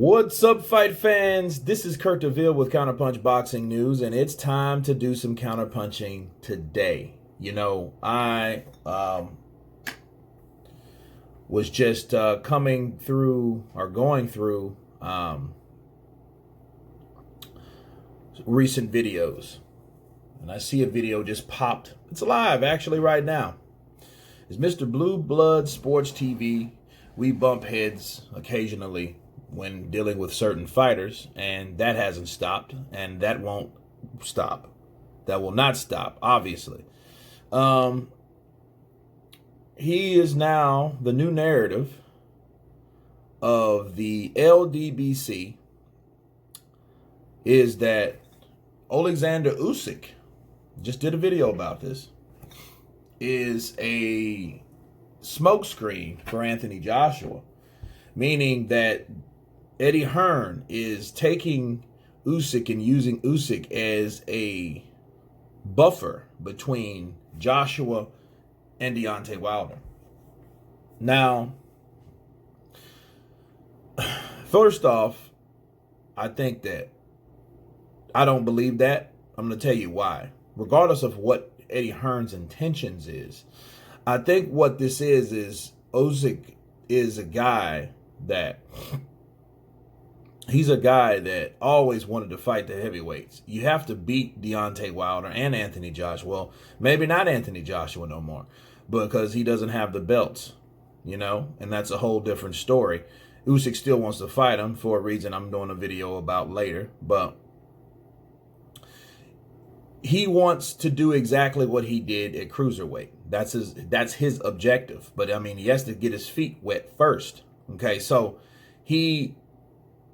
What's up, fight fans? This is Kurt DeVille with Counterpunch Boxing News, and it's time to do some counterpunching today. You know, I was just going through recent videos, and I see a video just popped. It's live, actually, right now. It's Mr. Blue Blood Sports TV. We bump heads occasionally when dealing with certain fighters, and that hasn't stopped, and that won't stop. That will not stop, obviously. He is now the new narrative of the LDBC is that Alexander Usyk, just did a video about this, is a smokescreen for Anthony Joshua, meaning that Eddie Hearn is taking Usyk and using Usyk as a buffer between Joshua and Deontay Wilder. Now, first off, I don't believe that. I'm going to tell you why. Regardless of what Eddie Hearn's intentions is, I think what this is Usyk is a guy that always wanted to fight the heavyweights. You have to beat Deontay Wilder and Anthony Joshua. Well, maybe not Anthony Joshua no more, because he doesn't have the belts, you know, and that's a whole different story. Usyk still wants to fight him for a reason I'm doing a video about later, but he wants to do exactly what he did at cruiserweight. That's his objective. But I mean, he has to get his feet wet first. Okay, so he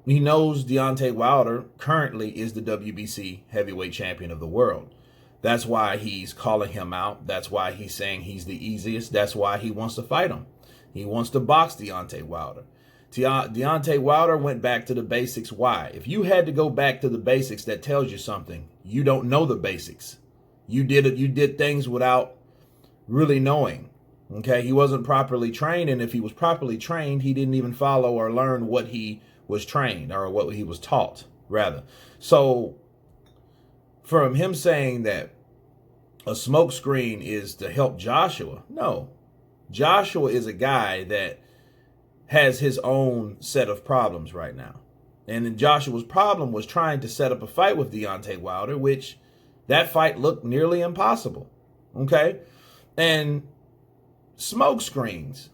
knows Deontay Wilder currently is the WBC heavyweight champion of the world. That's why he's calling him out. That's why he's saying he's the easiest. That's why he wants to fight him. He wants to box Deontay Wilder. Deontay Wilder went back to the basics. Why? If you had to go back to the basics, that tells you something. You don't know the basics. You did things without really knowing. Okay, he wasn't properly trained, and if he was properly trained, he didn't even follow or learn what he was trained, or what he was taught, rather. So, from him saying that a smokescreen is to help Joshua, no. Joshua is a guy that has his own set of problems right now. And then Joshua's problem was trying to set up a fight with Deontay Wilder, which that fight looked nearly impossible. Okay? And smoke screens,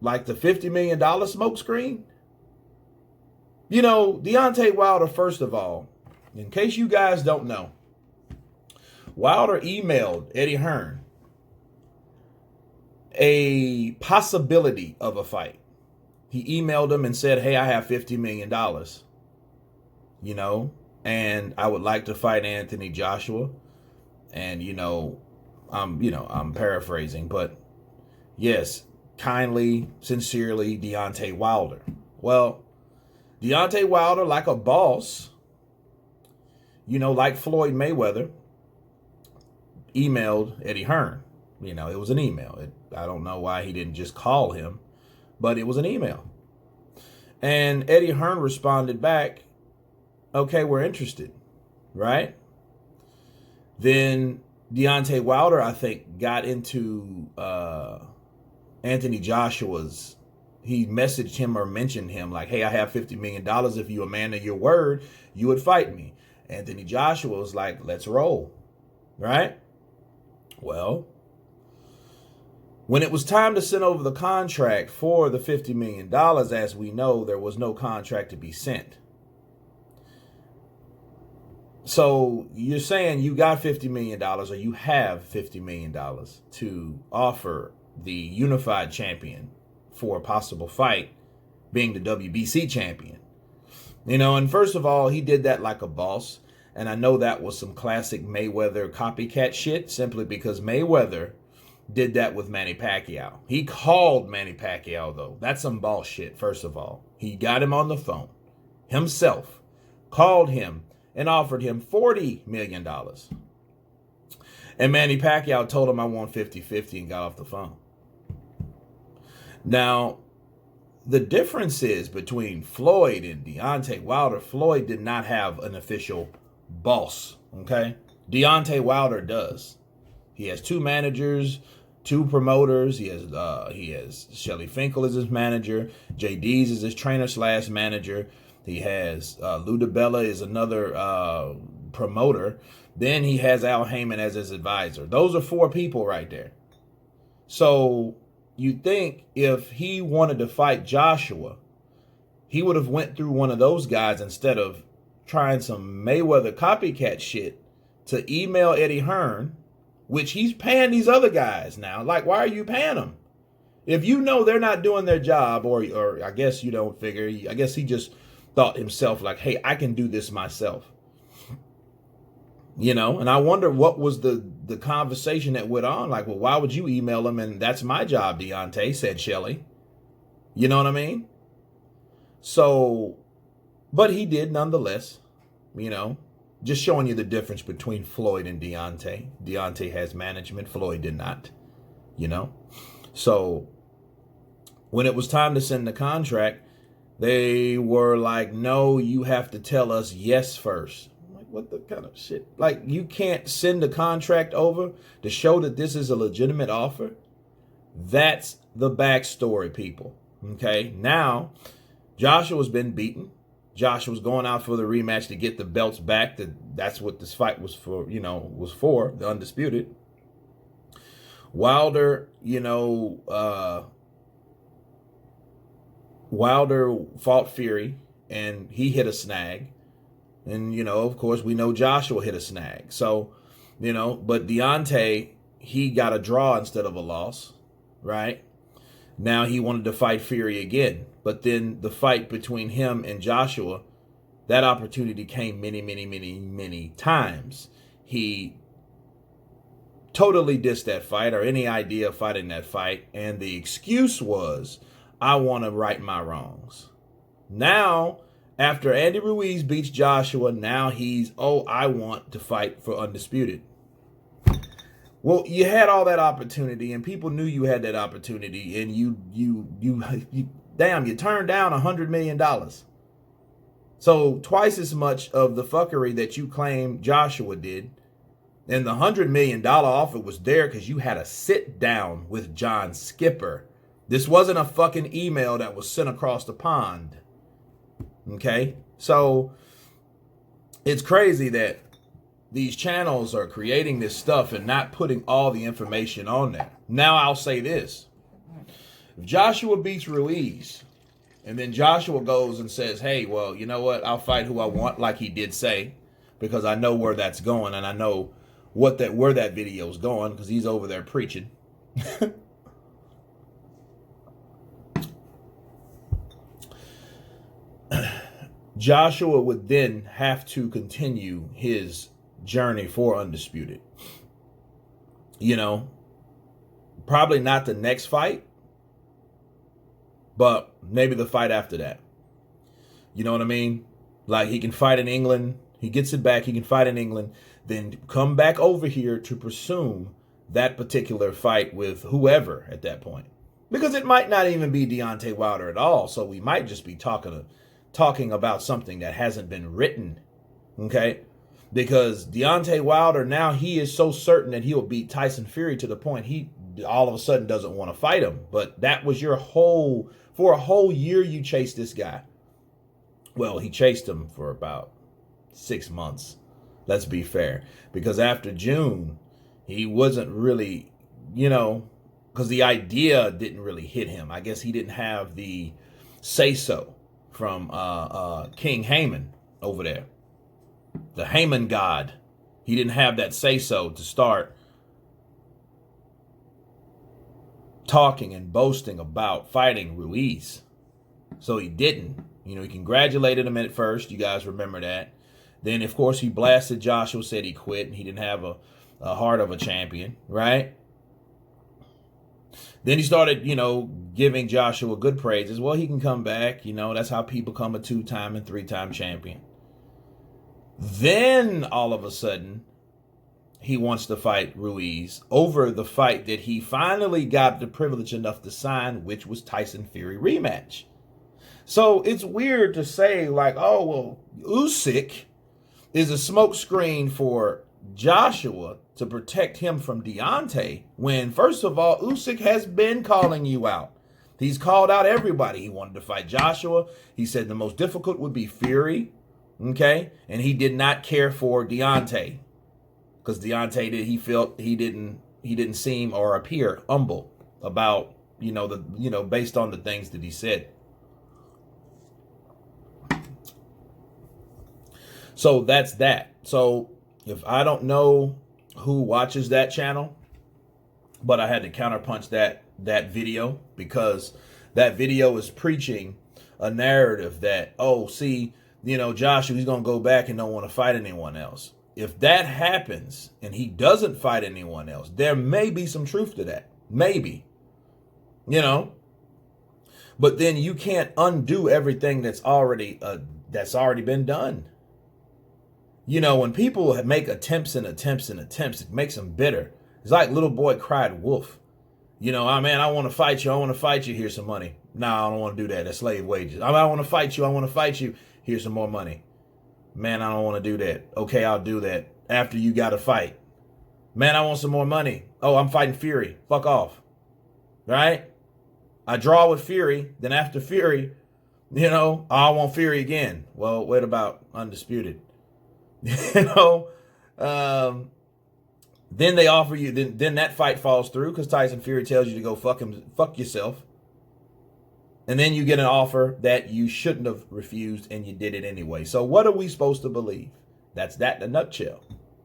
like the $50 million smoke screen, you know, Deontay Wilder, first of all, in case you guys don't know, Wilder emailed Eddie Hearn a possibility of a fight. He emailed him and said, hey, I have $50 million, you know, and I would like to fight Anthony Joshua. And, I'm paraphrasing, but yes, kindly, sincerely, Deontay Wilder. Well, Deontay Wilder, like a boss, like Floyd Mayweather, emailed Eddie Hearn. It was an email. I don't know why he didn't just call him, but it was an email. And Eddie Hearn responded back, okay, we're interested, right? Then Deontay Wilder, I think, got into Anthony Joshua's. He messaged him or mentioned him like, hey, I have $50 million. If you're a man of your word, you would fight me. Anthony Joshua was like, let's roll, right? Well, when it was time to send over the contract for the $50 million, as we know, there was no contract to be sent. So you're saying you got $50 million, or you have $50 million to offer the unified champion for a possible fight, being the WBC champion. And first of all, he did that like a boss. And I know that was some classic Mayweather copycat shit, simply because Mayweather did that with Manny Pacquiao. He called Manny Pacquiao, though. That's some bullshit, first of all. He got him on the phone himself, called him, and offered him $40 million. And Manny Pacquiao told him, I want 50-50, and got off the phone. Now, the difference is between Floyd and Deontay Wilder. Floyd did not have an official boss, okay? Deontay Wilder does. He has two managers, two promoters. He has Shelly Finkel as his manager. JD's is his trainer / manager. He has Lou DiBella is another promoter. Then he has Al Heyman as his advisor. Those are 4 people right there. So you think if he wanted to fight Joshua, he would have went through one of those guys instead of trying some Mayweather copycat shit to email Eddie Hearn, which he's paying these other guys now. Like, why are you paying them? If you know they're not doing their job, or I guess you don't figure, I guess he just thought himself like, hey, I can do this myself. You know, and I wonder what was the conversation that went on. Like, well, why would you email him? And that's my job, Deontay, said Shelly. You know what I mean? So, but he did nonetheless, you know, just showing you the difference between Floyd and Deontay. Deontay has management, Floyd did not, you know. So when it was time to send the contract, they were like, no, you have to tell us yes first. What the kind of shit? Like, you can't send the contract over to show that this is a legitimate offer? That's the backstory, people. Okay? Now, Joshua's been beaten. Joshua's going out for the rematch to get the belts back. That's what this fight was for, you know, the undisputed. Wilder, you know, Wilder fought Fury, and he hit a snag. And, you know, of course, we know Joshua hit a snag. So, you know, but Deontay, he got a draw instead of a loss, right? Now he wanted to fight Fury again. But then the fight between him and Joshua, that opportunity came many times. He totally dissed that fight or any idea of fighting that fight. And the excuse was, I want to right my wrongs. Now, after Andy Ruiz beats Joshua, now he's, I want to fight for undisputed. Well, you had all that opportunity, and people knew you had that opportunity, and you turned down $100 million. So twice as much of the fuckery that you claim Joshua did, and the $100 million offer was there because you had a sit down with John Skipper. This wasn't a fucking email that was sent across the pond. Okay, so it's crazy that these channels are creating this stuff and not putting all the information on there. Now I'll say this. If Joshua beats Ruiz, and then Joshua goes and says, hey, well, you know what? I'll fight who I want, like he did say, because I know where that's going, and I know where that video is going, because he's over there preaching. Joshua would then have to continue his journey for undisputed. You know, probably not the next fight, but maybe the fight after that. You know what I mean? Like, he can fight in England. He gets it back. He can fight in England. Then come back over here to pursue that particular fight with whoever at that point. Because it might not even be Deontay Wilder at all. So we might just be talking about something that hasn't been written. Okay? Because Deontay Wilder, now he is so certain that he'll beat Tyson Fury to the point he all of a sudden doesn't want to fight him. But that was for a whole year you chased this guy. Well, he chased him for about 6 months. Let's be fair. Because after June, he wasn't really, because the idea didn't really hit him. I guess he didn't have the say-so from King Heyman over there. The Heyman god. He didn't have that say-so to start talking and boasting about fighting Ruiz. So he didn't. He congratulated him at first. You guys remember that. Then, of course, he blasted Joshua, said he quit, and he didn't have a heart of a champion, right? Then he started, giving Joshua good praises. Well, he can come back. That's how people become a 2-time and 3-time champion. Then, all of a sudden, he wants to fight Ruiz over the fight that he finally got the privilege enough to sign, which was Tyson Fury rematch. So it's weird to say like, oh, well, Usyk is a smokescreen for Joshua to protect him from Deontay, when, first of all, Usyk has been calling you out. He's called out everybody. He wanted to fight Joshua. He said the most difficult would be Fury, okay? And he did not care for Deontay because Deontay he felt he didn't seem or appear humble about, based on the things that he said. So that's that. So if I don't know who watches that channel, but I had to counterpunch that video because that video is preaching a narrative that, oh, see, Joshua, he's going to go back and don't want to fight anyone else. If that happens and he doesn't fight anyone else, there may be some truth to that. Maybe. But then you can't undo everything that's already been done. When people make attempts and attempts and attempts, it makes them bitter. It's like little boy cried wolf. Oh, man, I want to fight you. I want to fight you. Here's some money. No, I don't want to do that. That's slave wages. I want to fight you. I want to fight you. Here's some more money. Man, I don't want to do that. Okay, I'll do that after you got to fight. Man, I want some more money. Oh, I'm fighting Fury. Fuck off. Right? I draw with Fury. Then after Fury, I want Fury again. Well, what about Undisputed? Then they offer you, then that fight falls through because Tyson Fury tells you to go fuck yourself. And then you get an offer that you shouldn't have refused and you did it anyway. So what are we supposed to believe? That's that in a nutshell.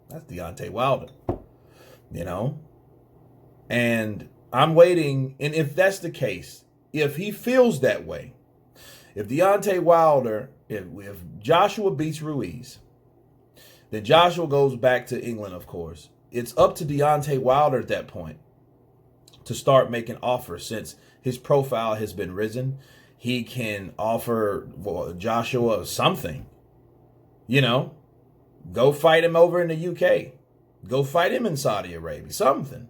That's Deontay Wilder. And I'm waiting. And if that's the case, if he feels that way, if Deontay Wilder, if Joshua beats Ruiz, then Joshua goes back to England, of course. It's up to Deontay Wilder at that point to start making offers. Since his profile has been risen, he can offer Joshua something. Go fight him over in the UK. Go fight him in Saudi Arabia. Something.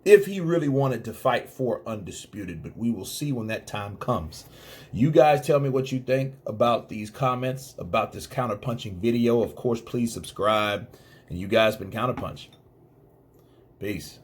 If he really wanted to fight for Undisputed. But we will see when that time comes. You guys tell me what you think about these comments, about this counterpunching video. Of course, please subscribe. And you guys been Counterpunch. Peace.